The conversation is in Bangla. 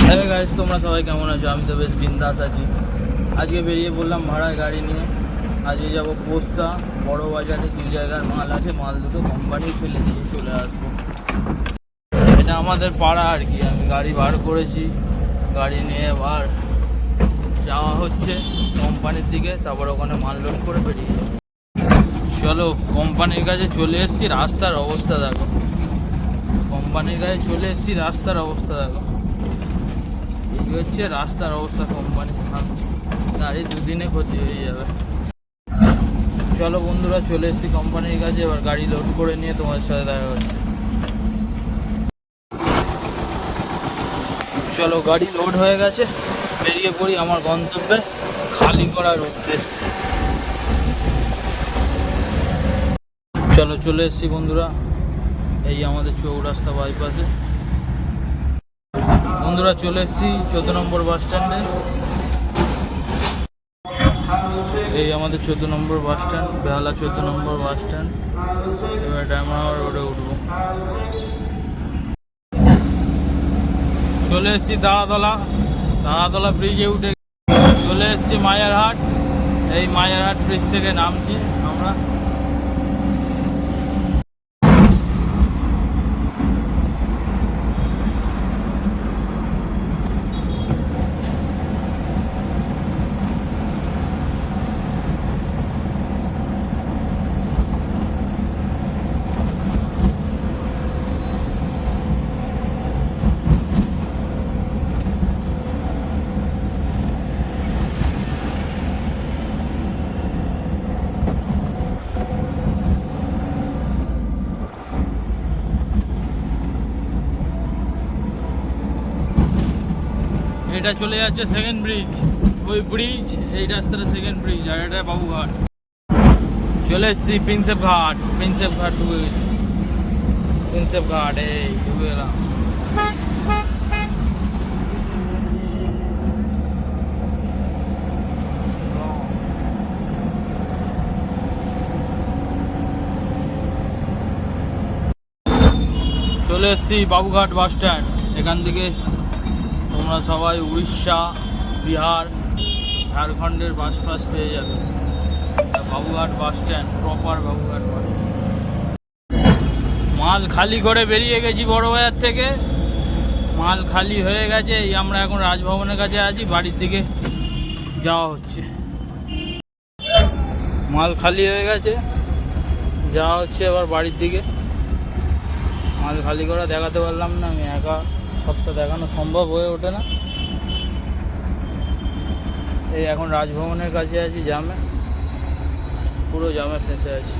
হ্যাঁ গাইস, তোমরা সবাই কেমন আছো? আমি তো বেশ বিন্দাস আছি। আজকে বেরিয়ে পড়লাম ভাড়ায় গাড়ি নিয়ে। আজকে যাব পোস্তা বড় বাজারে, 2 জায়গার মাল আছে, মাল দুটো কোম্পানি ফেলে দিয়ে চলে আসবো। এটা আমাদের পাড়া আর কি। আমি গাড়ি বার করেছি, গাড়ি নিয়ে এবার যাওয়া হচ্ছে কোম্পানির দিকে, তারপর ওখানে মাল লোড করে বেরিয়ে যাবো। চলো, কোম্পানির কাছে চলে এসেছি। রাস্তার অবস্থা দেখো, কোম্পানির কাছে চলে এসেছি, রাস্তার অবস্থা দেখো। এই হচ্ছে রাস্তার অবস্থা কোম্পানির সামনে। গাড়ি দুদিনে ক্ষতি হয়ে যাবে। চলো বন্ধুরা, চলে এসেছি কোম্পানির কাছে, এবার গাড়ি লোড করে নিয়ে তোমাদের সাথে দেখা হচ্ছে। চলো, গাড়ি লোড হয়ে গেছে, বেরিয়ে পড়ি আমার গন্তব্যে খালি করার উদ্দেশ্যে। চলো, চলে এসেছি বন্ধুরা, এই আমাদের চৌরাস্তা বাইপাসে। বন্ধুরা, চলে এসেছি 14 নম্বর বাস স্ট্যান্ডে। এই আমাদের 14 নম্বর বাস স্ট্যান্ড, বেহালা 14 নম্বর বাস স্ট্যান্ড। এবার আমরা রোডে উঠবো। চলে এসেছি দাঁড়াতলা ব্রিজে উঠে চলে এসেছি মায়ারহাট। এই মায়ারহাট ব্রিজ থেকে নামছি আমরা। এটা চলে যাচ্ছে সেকেন্ড ব্রিজ, ওই ব্রিজ, এই রাস্তাটা সেকেন্ড ব্রিজ, আর এটা বাবুঘাট। চলে এসেছি প্রিন্সেপ ঘাট ডুবে গেছি। প্রিন্সেপ ঘাট এই ডুবে গেলাম। চলে এসেছি বাবুঘাট বাস স্ট্যান্ড। এখান থেকে তোমরা সবাই উড়িষ্যা, বিহার, ঝাড়খণ্ডের বাস পেয়ে যাবে। Babughat bus stand, proper Babughat bus stand. মাল খালি করে বেরিয়ে গেছি বড়বাজার থেকে। মাল খালি হয়ে গেছে, এই আমরা এখন রাজভবনের কাছে আছি, বাড়ির দিকে যাওয়া হচ্ছে। মাল খালি হয়ে গেছে, যাওয়া হচ্ছে এবার বাড়ির দিকে। মাল খালি করা দেখাতে পারলাম না, আমি একা সবটা দেখানো সম্ভব হয়ে ওঠে না। এই এখন রাজভবনের কাছে আছি, জামে, পুরো জামে ফেঁসে আছি।